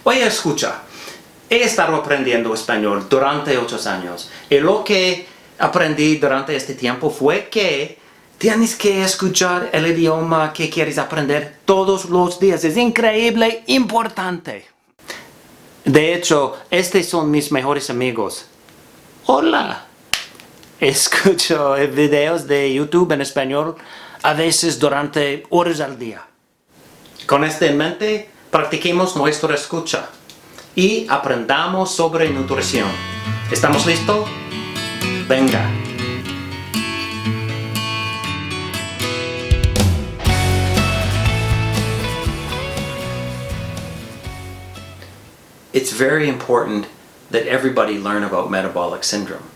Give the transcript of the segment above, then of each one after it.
Oye, escucha, he estado aprendiendo español durante 8 años y lo que aprendí durante este tiempo fue que tienes que escuchar el idioma que quieres aprender todos los días. Es increíble, importante. De hecho, estos son mis mejores amigos. Hola. Escucho videos de YouTube en español a veces durante horas al día. Con esto en mente, practiquemos nuestra escucha y aprendamos sobre nutrición. ¿Estamos listos? Venga. It's very important that everybody learn about metabolic syndrome,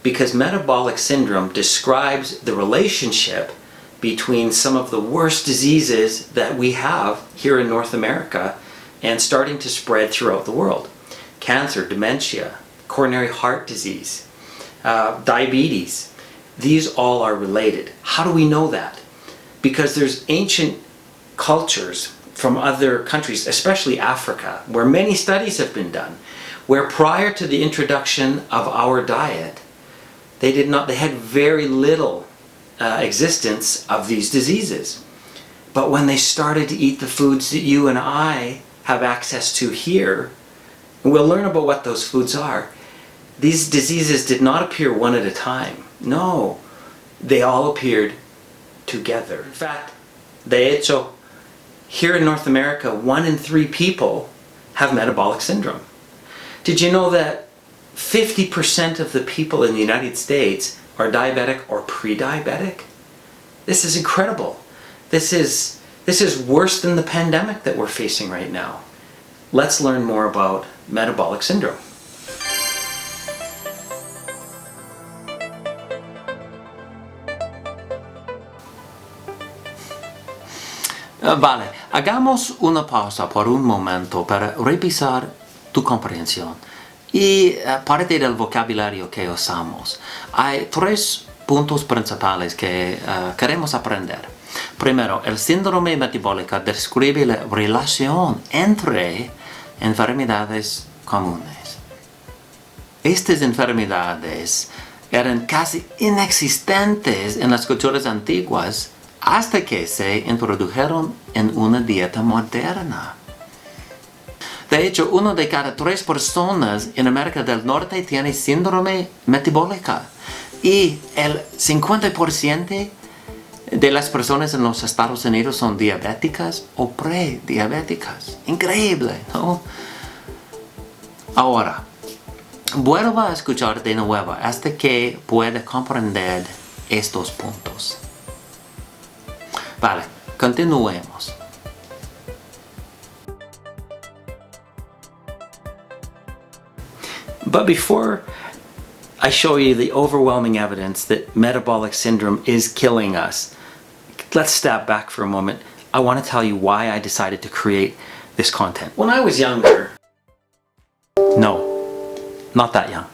because metabolic syndrome describes the relationship between some of the worst diseases that we have here in North America and starting to spread throughout the world. Cancer, dementia, coronary heart disease, diabetes, these all are related. How do we know that? Because there's ancient cultures from other countries, especially Africa, where many studies have been done, where prior to the introduction of our diet, they had very little existence of these diseases. But when they started to eat the foods that you and I have access to here, and we'll learn about what those foods are, these diseases did not appear one at a time. No, they all appeared together. In fact, de hecho, here in North America, 1 in 3 people have metabolic syndrome. Did you know that 50% of the people in the United States are diabetic or pre-diabetic? This is incredible. This is worse than the pandemic that we're facing right now. Let's learn more about metabolic syndrome. Vale, hagamos una pausa por un momento para revisar tu comprensión y parte del vocabulario que usamos. Hay 3 puntos principales que queremos aprender. Primero, el síndrome metabólico describe la relación entre enfermedades comunes. Estas enfermedades eran casi inexistentes en las culturas antiguas hasta que se introdujeron en una dieta moderna. De hecho, 1 de cada 3 personas en América del Norte tiene síndrome metabólico y el 50% de las personas en los Estados Unidos son diabéticas o prediabéticas. Increíble, ¿no? Ahora, vuelva a escuchar de nuevo hasta que pueda comprender estos puntos. Vale, continuemos. But before I show you the overwhelming evidence that metabolic syndrome is killing us, let's step back for a moment. I want to tell you why I decided to create this content. When I was younger, no, not that young.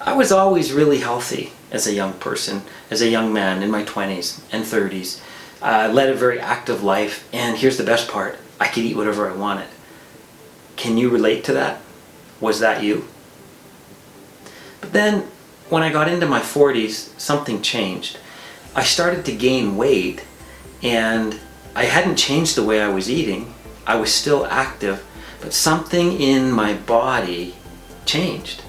I was always really healthy as a young person, as a young man in my 20s and 30s. Led a very active life, and here's the best part, I could eat whatever I wanted. Can you relate to that? Was that you? But then, when I got into my 40s, something changed. I started to gain weight, and I hadn't changed the way I was eating. I was still active, but something in my body changed.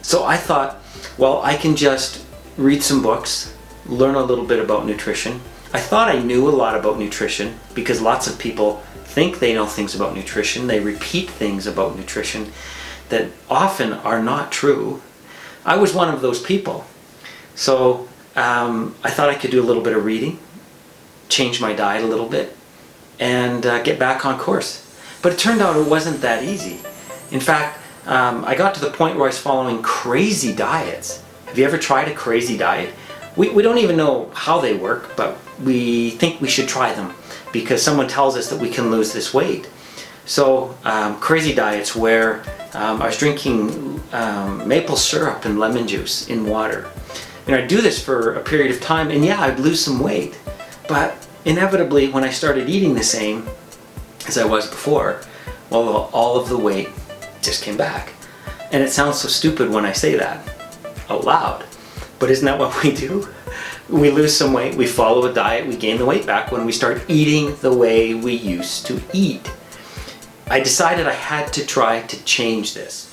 So I thought, well, I can just read some books, learn a little bit about nutrition. I thought I knew a lot about nutrition because lots of people think they know things about nutrition. They repeat things about nutrition that often are not true. I was one of those people. So I thought I could do a little bit of reading, change my diet a little bit, and get back on course. But it turned out it wasn't that easy. In fact, I got to the point where I was following crazy diets. Have you ever tried a crazy diet? We don't even know how they work, but we think we should try them because someone tells us that we can lose this weight. So crazy diets where I was drinking maple syrup and lemon juice in water. And I'd do this for a period of time, and yeah, I'd lose some weight. But inevitably, when I started eating the same, as I was before, well, all of the weight just came back. And it sounds so stupid when I say that out loud, but isn't that what we do? We lose some weight, we follow a diet, we gain the weight back when we start eating the way we used to eat. I decided I had to try to change this.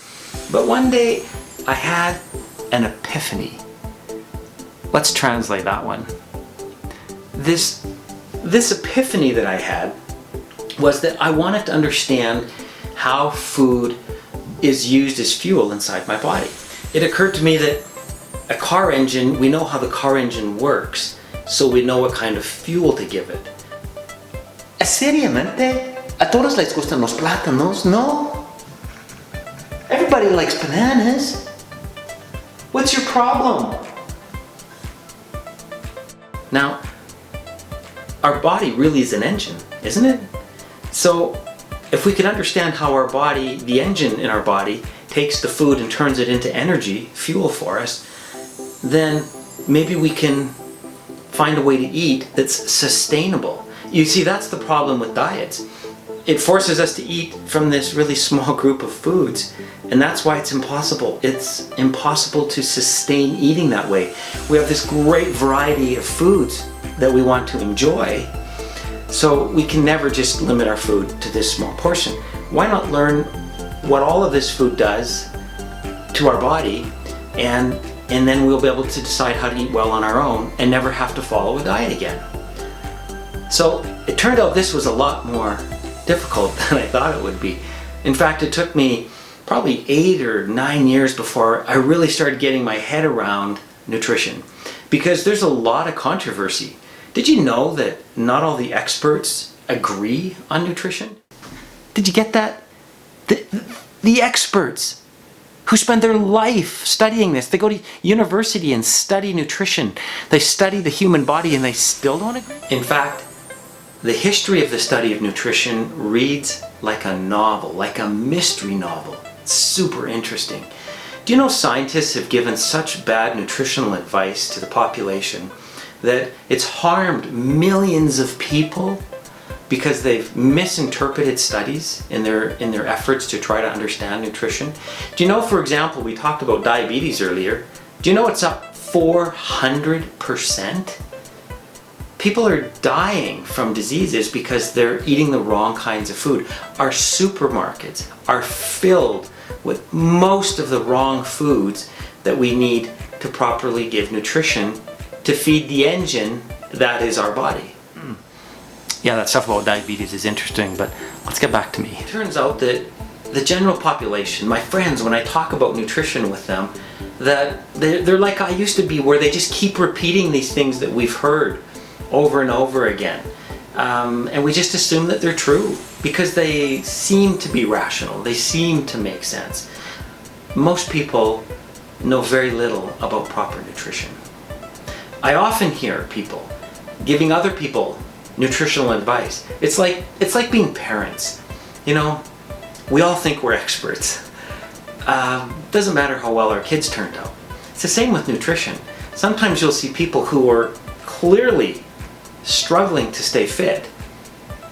But one day I had an epiphany. Let's translate that one. This epiphany that I had was that I wanted to understand how food is used as fuel inside my body. It occurred to me that a car engine, we know how the car engine works, so we know what kind of fuel to give it. Seriamente? ¿A todos les gustan los plátanos? No. Everybody likes bananas. What's your problem? Now, our body really is an engine, isn't it? So, if we can understand how our body, the engine in our body, takes the food and turns it into energy, fuel for us, then maybe we can find a way to eat that's sustainable. You see, that's the problem with diets. It forces us to eat from this really small group of foods, and that's why it's impossible. It's impossible to sustain eating that way. We have this great variety of foods that we want to enjoy, so we can never just limit our food to this small portion. Why not learn what all of this food does to our body, and then we'll be able to decide how to eat well on our own and never have to follow a diet again. So it turned out this was a lot more difficult than I thought it would be. In fact, it took me probably 8 or 9 years before I really started getting my head around nutrition, because there's a lot of controversy. Did you know that not all the experts agree on nutrition? Did you get that? The experts who spend their life studying this, they go to university and study nutrition. They study the human body and they still don't agree. In fact, the history of the study of nutrition reads like a novel, like a mystery novel. It's super interesting. Do you know scientists have given such bad nutritional advice to the population that it's harmed millions of people because they've misinterpreted studies in their efforts to try to understand nutrition? Do you know, for example, we talked about diabetes earlier. Do you know it's up 400%? People are dying from diseases because they're eating the wrong kinds of food. Our supermarkets are filled with most of the wrong foods that we need to properly give nutrition to feed the engine that is our body. Yeah, that stuff about diabetes is interesting, but let's get back to me. It turns out that the general population, my friends, when I talk about nutrition with them, that they're like I used to be, where they just keep repeating these things that we've heard over and over again. And we just assume that they're true because they seem to be rational. They seem to make sense. Most people know very little about proper nutrition. I often hear people giving other people nutritional advice. It's like being parents. You know, we all think we're experts. Doesn't matter how well our kids turned out. It's the same with nutrition. Sometimes you'll see people who are clearly struggling to stay fit.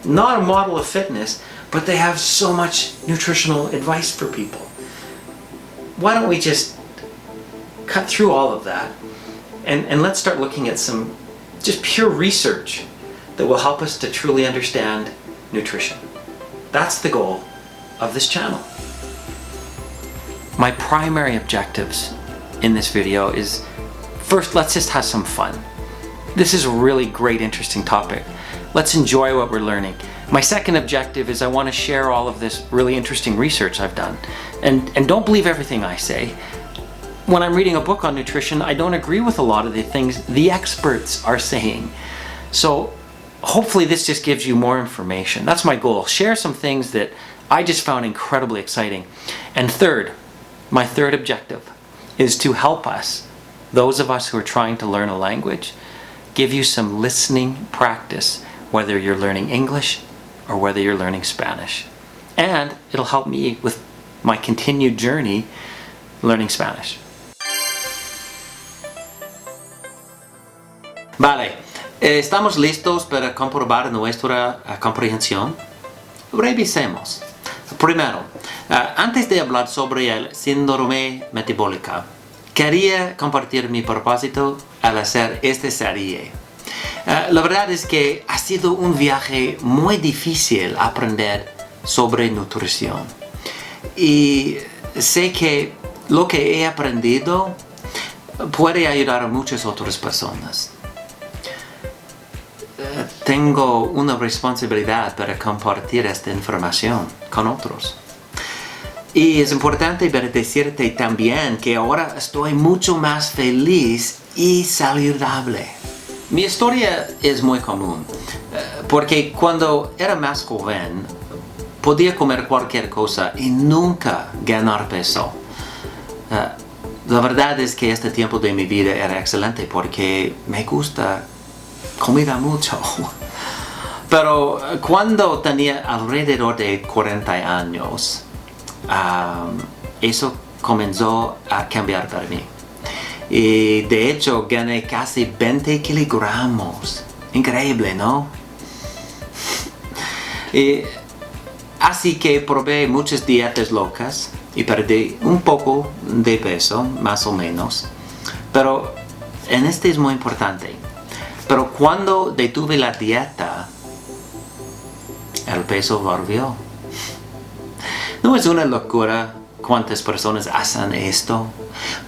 Not a model of fitness, but they have so much nutritional advice for people. Why don't we just cut through all of that and let's start looking at some just pure research that will help us to truly understand nutrition. That's the goal of this channel. My primary objectives in this video is, first, let's just have some fun. This is a really great, interesting topic. Let's enjoy what we're learning. My second objective is I want to share all of this really interesting research I've done. And don't believe everything I say. When I'm reading a book on nutrition, I don't agree with a lot of the things the experts are saying. So hopefully this just gives you more information. That's my goal. Share some things that I just found incredibly exciting. And third, my third objective is to help us, those of us who are trying to learn a language, give you some listening practice, whether you're learning English or whether you're learning Spanish. And it'll help me with my continued journey learning Spanish. Vale, estamos listos para comprobar nuestra comprehensión. Revisemos. Primero, antes de hablar sobre el síndrome metabólico, quería compartir mi propósito al hacer esta serie. La verdad es que ha sido un viaje muy difícil aprender sobre nutrición. Y sé que lo que he aprendido puede ayudar a muchas otras personas. Tengo una responsabilidad para compartir esta información con otros. Y es importante para decirte también que ahora estoy mucho más feliz y saludable. Mi historia es muy común, porque cuando era más joven podía comer cualquier cosa y nunca ganar peso. La verdad es que este tiempo de mi vida era excelente porque me gusta comida mucho. Pero cuando tenía alrededor de 40 años, eso comenzó a cambiar para mí. Y de hecho gané casi 20 kilogramos. Increíble, ¿no? Así que probé muchas dietas locas y perdí un poco de peso, más o menos. Pero en este es muy importante. Pero cuando detuve la dieta, el peso volvió. ¿No es una locura cuántas personas hacen esto?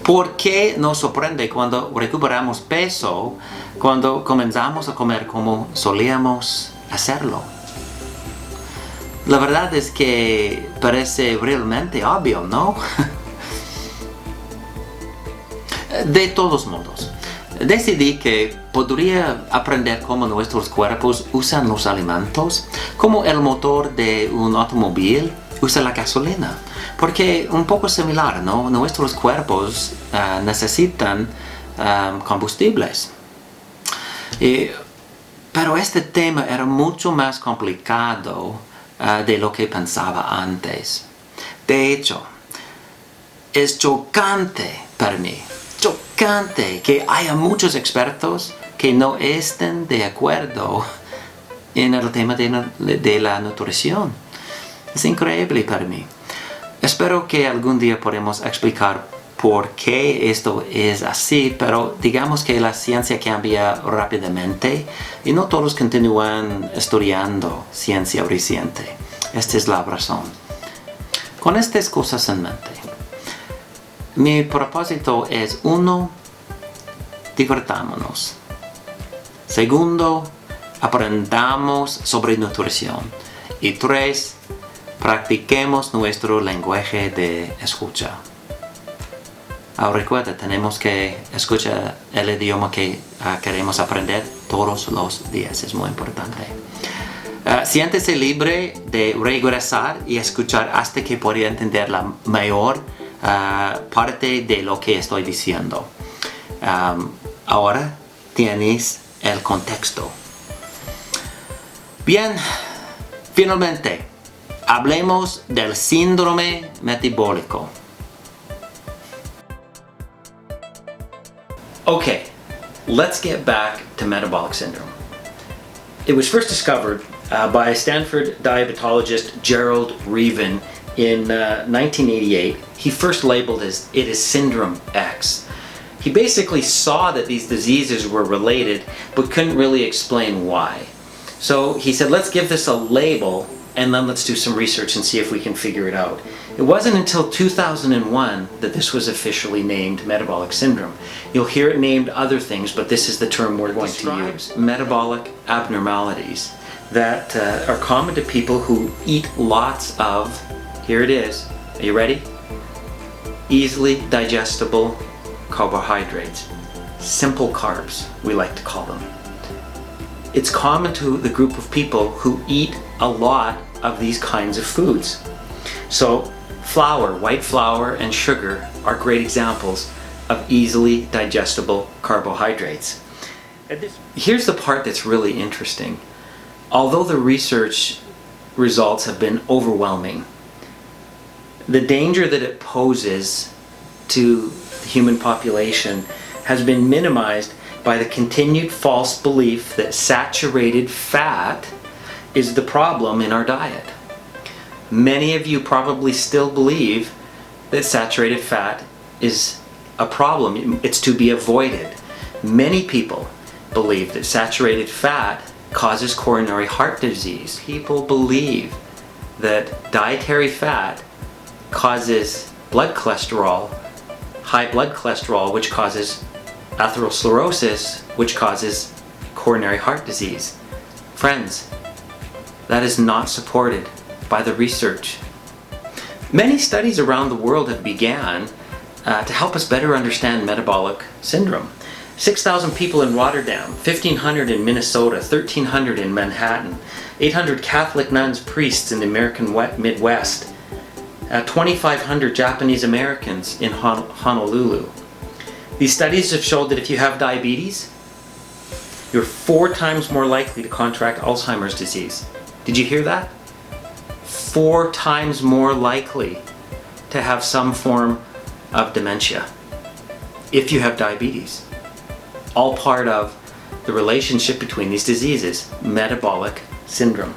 ¿Por qué nos sorprende cuando recuperamos peso, cuando comenzamos a comer como solíamos hacerlo? La verdad es que parece realmente obvio, ¿no? De todos modos, decidí que podría aprender cómo nuestros cuerpos usan los alimentos, como el motor de un automóvil usa la gasolina, porque un poco similar, ¿no? Nuestros cuerpos necesitan combustibles. Pero este tema era mucho más complicado de lo que pensaba antes. De hecho, es chocante para mí, que haya muchos expertos que no estén de acuerdo en el tema de la nutrición. Es increíble para mí. Espero que algún día podamos explicar por qué esto es así, pero digamos que la ciencia cambia rápidamente y no todos continúan estudiando ciencia reciente. Esta es la razón. Con estas cosas en mente, mi propósito es 1. Divertámonos. 2. Aprendamos sobre nutrición. Y 3. Practiquemos nuestro lenguaje de escucha. Ahora recuerda, tenemos que escuchar el idioma que queremos aprender todos los días. Es muy importante. Siéntese libre de regresar y escuchar hasta que pueda entender la mayor parte de lo que estoy diciendo. Ahora tienes el contexto. Bien, finalmente, hablemos del síndrome metabólico. Okay, let's get back to metabolic syndrome. It was first discovered by Stanford diabetologist Gerald Reaven in 1988. He first labeled it as Syndrome X. He basically saw that these diseases were related, but couldn't really explain why. So he said, let's give this a label, and then let's do some research and see if we can figure it out. It wasn't until 2001 that this was officially named metabolic syndrome. You'll hear it named other things, but this is the term we're going to use. Metabolic abnormalities that are common to people who eat lots of, here it is, are you ready? Easily digestible carbohydrates. Simple carbs, we like to call them. It's common to the group of people who eat a lot of these kinds of foods. So flour, white flour, and sugar are great examples of easily digestible carbohydrates. Here's the part that's really interesting. Although the research results have been overwhelming, the danger that it poses to the human population has been minimized by the continued false belief that saturated fat is the problem in our diet. Many of you probably still believe that saturated fat is a problem. It's to be avoided. Many people believe that saturated fat causes coronary heart disease. People believe that dietary fat causes blood cholesterol, high blood cholesterol, which causes atherosclerosis, which causes coronary heart disease. Friends, that is not supported by the research. Many studies around the world have began to help us better understand metabolic syndrome. 6,000 people in Rotterdam, 1,500 in Minnesota, 1,300 in Manhattan, 800 Catholic nuns, priests in the American Midwest, 2,500 Japanese Americans in Honolulu. These studies have showed that if you have diabetes, you're 4 times more likely to contract Alzheimer's disease. Did you hear that? 4 times more likely to have some form of dementia if you have diabetes. All part of the relationship between these diseases, metabolic syndrome.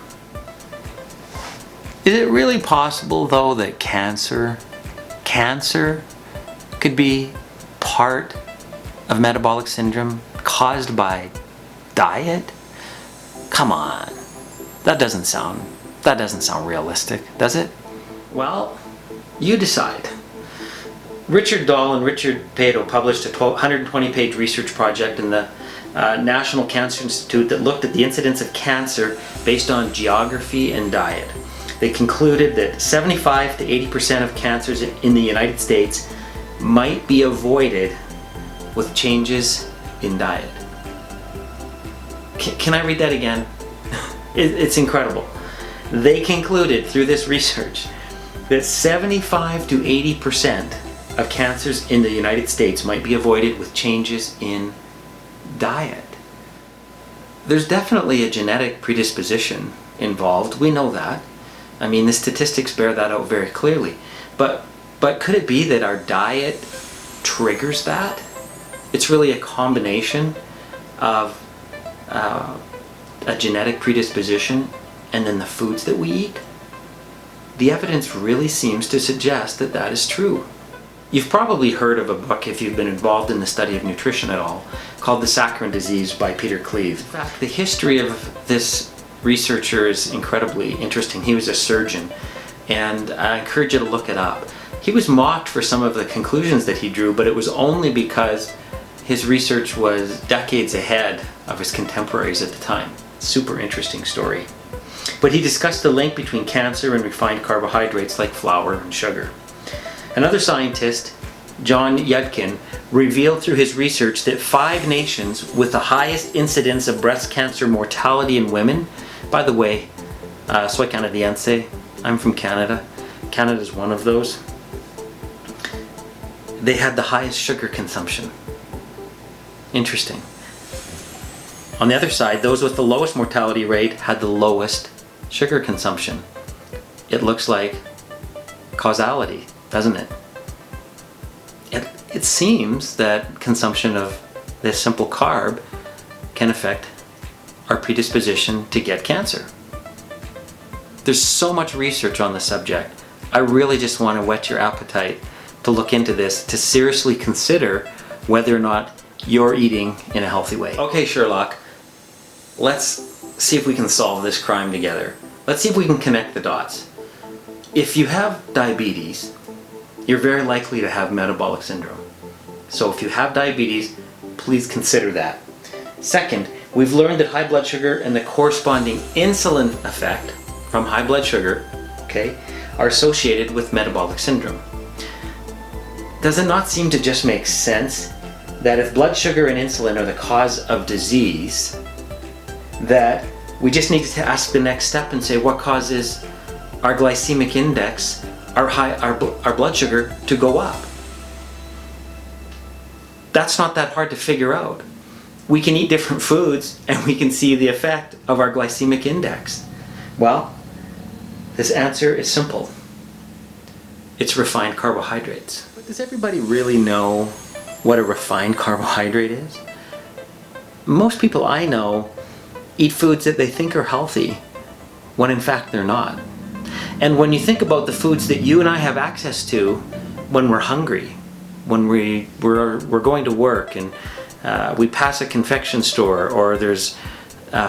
Is it really possible, though, that cancer could be part of metabolic syndrome caused by diet? Come on, that doesn't sound realistic, does it? Well, you decide. Richard Dahl and Richard Pato published a 120-page research project in the National Cancer Institute that looked at the incidence of cancer based on geography and diet. They concluded that 75 to 80% of cancers in the United States might be avoided with changes in diet. Can I read that again? It's incredible. They concluded through this research that 75 to 80% of cancers in the United States might be avoided with changes in diet. There's definitely a genetic predisposition involved. We know that. I mean, the statistics bear that out very clearly. But could it be that our diet triggers that? It's really a combination of a genetic predisposition and then the foods that we eat? The evidence really seems to suggest that that is true. You've probably heard of a book, if you've been involved in the study of nutrition at all, called The Saccharine Disease by Peter Cleve. In fact, the history of this researcher is incredibly interesting. He was a surgeon, and I encourage you to look it up. He was mocked for some of the conclusions that he drew, but it was only because his research was decades ahead of his contemporaries at the time. Super interesting story. But he discussed the link between cancer and refined carbohydrates like flour and sugar. Another scientist, John Yudkin, revealed through his research that 5 nations with the highest incidence of breast cancer mortality in women, by the way, soy canadiense, I'm from Canada, Canada's one of those, they had the highest sugar consumption. Interesting. On the other side, those with the lowest mortality rate had the lowest sugar consumption. It looks like causality, doesn't it? It seems that consumption of this simple carb can affect our predisposition to get cancer. There's so much research on the subject. I really just want to whet your appetite to look into this, to seriously consider whether or not you're eating in a healthy way. Okay, Sherlock, let's see if we can solve this crime together. Let's see if we can connect the dots. If you have diabetes, you're very likely to have metabolic syndrome. So if you have diabetes, please consider that. Second, we've learned that high blood sugar and the corresponding insulin effect from high blood sugar, okay, are associated with metabolic syndrome. Does it not seem to just make sense that if blood sugar and insulin are the cause of disease, that we just need to ask the next step and say what causes our glycemic index, our blood sugar, to go up? That's not that hard to figure out. We can eat different foods and we can see the effect of our glycemic index. Well, this answer is simple. It's refined carbohydrates. But does everybody really know what a refined carbohydrate is? Most people I know eat foods that they think are healthy when in fact they're not. And when you think about the foods that you and I have access to when we're hungry, when we're going to work and we pass a confection store, or there's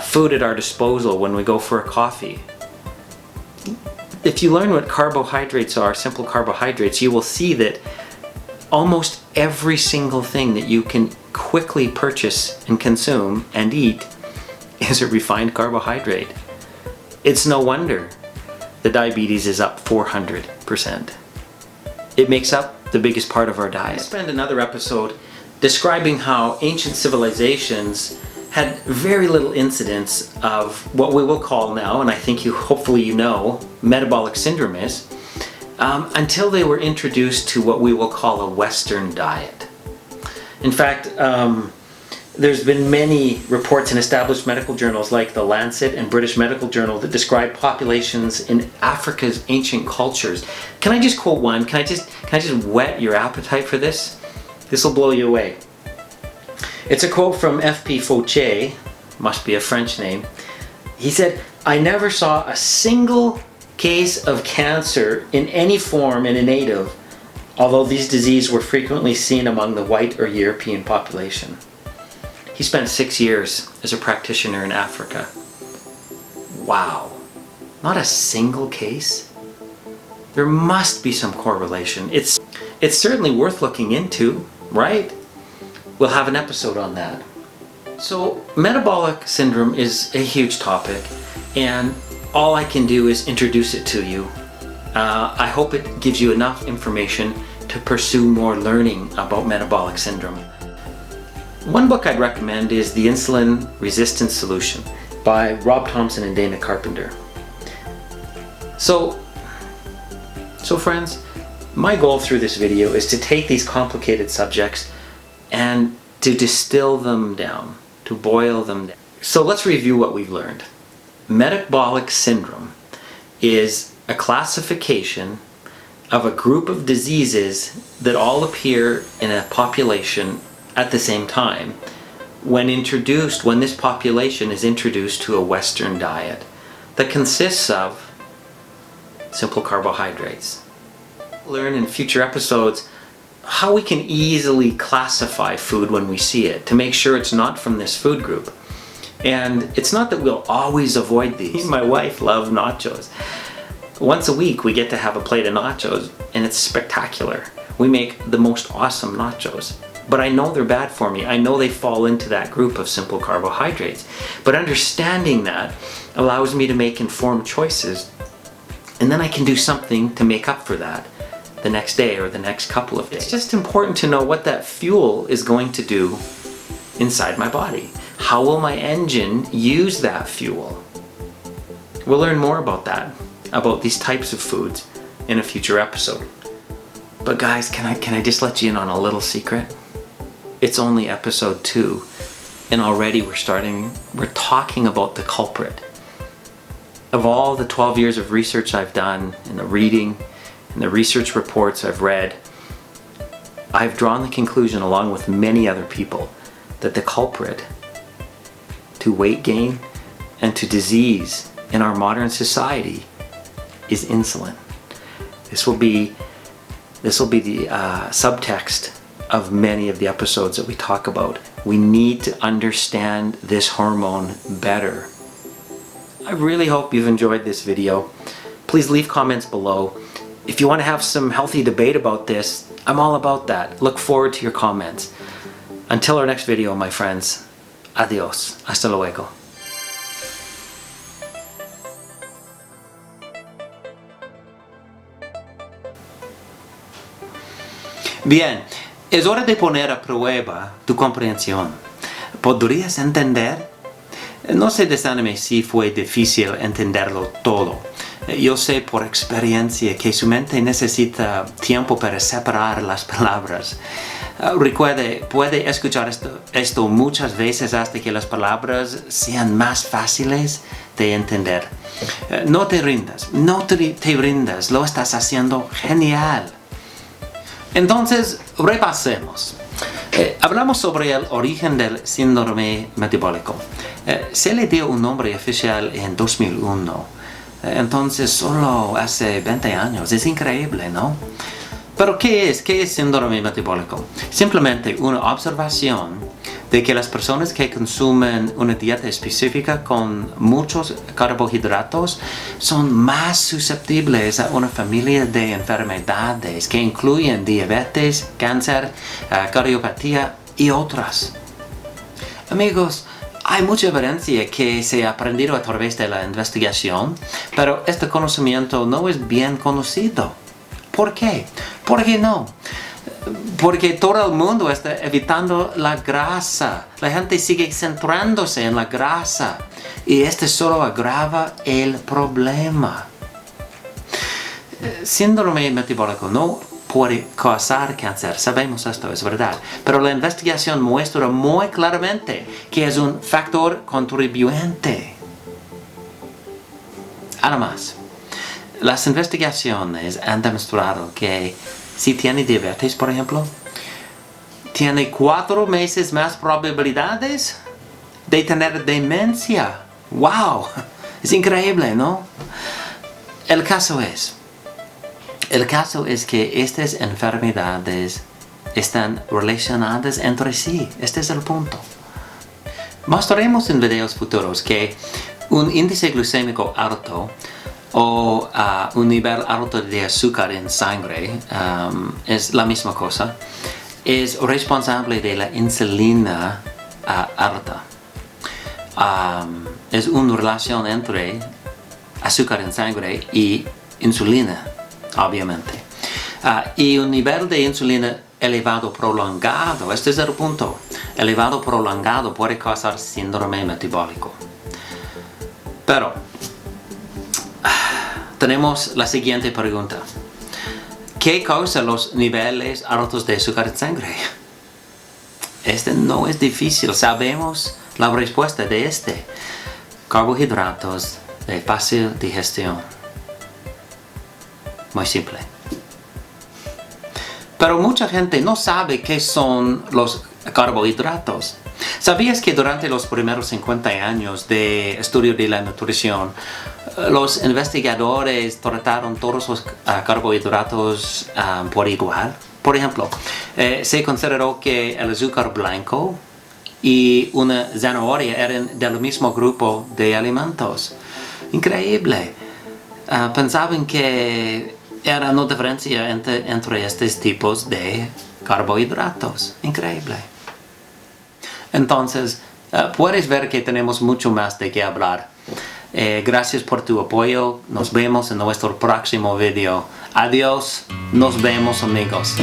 food at our disposal when we go for a coffee. If you learn what carbohydrates are, simple carbohydrates, you will see that almost every single thing that you can quickly purchase and consume and eat is a refined carbohydrate. It's no wonder the diabetes is up 400%. It makes up the biggest part of our diet. I'll spend another episode describing how ancient civilizations had very little incidence of what we will call now, and I think hopefully you know, metabolic syndrome is, until they were introduced to what we will call a Western diet. In fact, there's been many reports in established medical journals like the Lancet and British Medical Journal that describe populations in Africa's ancient cultures. Can I just quote one? Can I just whet your appetite for this? This will blow you away. It's a quote from F.P. Fauché, must be a French name. He said, "I never saw a single case of cancer in any form in a native, although these diseases were frequently seen among the white or European population." He spent 6 years as a practitioner in Africa. Wow, not a single case? There must be some correlation. It's certainly worth looking into, right? We'll have an episode on that. So metabolic syndrome is a huge topic, and all I can do is introduce it to you. I hope it gives you enough information to pursue more learning about metabolic syndrome. One book I'd recommend is The Insulin Resistance Solution by Rob Thompson and Dana Carpenter. So friends, my goal through this video is to take these complicated subjects and to distill them down, to boil them down. So let's review what we've learned. Metabolic syndrome is a classification of a group of diseases that all appear in a population at the same time when this population is introduced to a Western diet that consists of simple carbohydrates. We'll learn in future episodes how we can easily classify food when we see it to make sure it's not from this food group. And it's not that we'll always avoid these. Me and my wife love nachos. Once a week we get to have a plate of nachos, and it's spectacular. We make the most awesome nachos. But I know they're bad for me. I know they fall into that group of simple carbohydrates. But understanding that allows me to make informed choices, and then I can do something to make up for that the next day or the next couple of days. It's just important to know what that fuel is going to do inside my body. How will my engine use that fuel? We'll learn more about that, about these types of foods in a future episode. But guys, can I just let you in on a little secret? It's only episode 2, and already we're talking about the culprit. Of all the 12 years of research I've done, and the reading, and the research reports I've read, I've drawn the conclusion, along with many other people, that the culprit to weight gain and to disease in our modern society is insulin. This will be the subtext of many of the episodes that we talk about. We need to understand this hormone better. I really hope you've enjoyed this video. Please leave comments below. If you want to have some healthy debate about this, I'm all about that. Look forward to your comments. Until our next video, my friends, adios. Hasta luego. Bien, es hora de poner a prueba tu comprensión. ¿Podrías entender? No se desanime si fue difícil entenderlo todo. Yo sé por experiencia que su mente necesita tiempo para separar las palabras. Recuerde, puede escuchar esto muchas veces hasta que las palabras sean más fáciles de entender. No te rindas, lo estás haciendo genial. Entonces, repasemos. Hablamos sobre el origen del síndrome metabólico. Se le dio un nombre oficial en 2001. Entonces solo hace 20 años. Es increíble, ¿no? Pero ¿qué es síndrome metabólico? Simplemente una observación de que las personas que consumen una dieta específica con muchos carbohidratos son más susceptibles a una familia de enfermedades que incluyen diabetes, cáncer, cardiopatía y otras. Amigos, hay mucha evidencia que se ha aprendido a través de la investigación, pero este conocimiento no es bien conocido. ¿Por qué? ¿Por qué no? Porque todo el mundo está evitando la grasa. La gente sigue centrándose en la grasa. Y este solo agrava el problema. Síndrome metabólico no puede causar cáncer. Sabemos esto, es verdad. Pero la investigación muestra muy claramente que es un factor contribuyente. Además, las investigaciones han demostrado que si tiene diabetes, por ejemplo, tiene 4 veces más probabilidades de tener demencia. ¡Wow! Es increíble, ¿no? El caso es que estas enfermedades están relacionadas entre sí. Este es el punto. Mostraremos en videos futuros que un índice glucémico alto o un nivel alto de azúcar en sangre es la misma cosa. Es responsable de la insulina alta. Es una relación entre azúcar en sangre y insulina, obviamente. Y un nivel de insulina elevado prolongado, este es el punto, elevado prolongado puede causar síndrome metabólico. Pero tenemos la siguiente pregunta. ¿Qué causa los niveles altos de azúcar en sangre? Este no es difícil, sabemos la respuesta de este. Carbohidratos de fácil digestión. Muy simple. Pero mucha gente no sabe qué son los carbohidratos. ¿Sabías que durante los primeros 50 años de estudio de la nutrición, los investigadores trataron todos los carbohidratos por igual? Por ejemplo, se consideró que el azúcar blanco y una zanahoria eran del mismo grupo de alimentos. Increíble. Pensaban que era no diferencia entre estos tipos de carbohidratos. Increíble. Entonces, puedes ver que tenemos mucho más de qué hablar. Gracias por tu apoyo. Nos vemos en nuestro próximo video. Adiós. Nos vemos, amigos.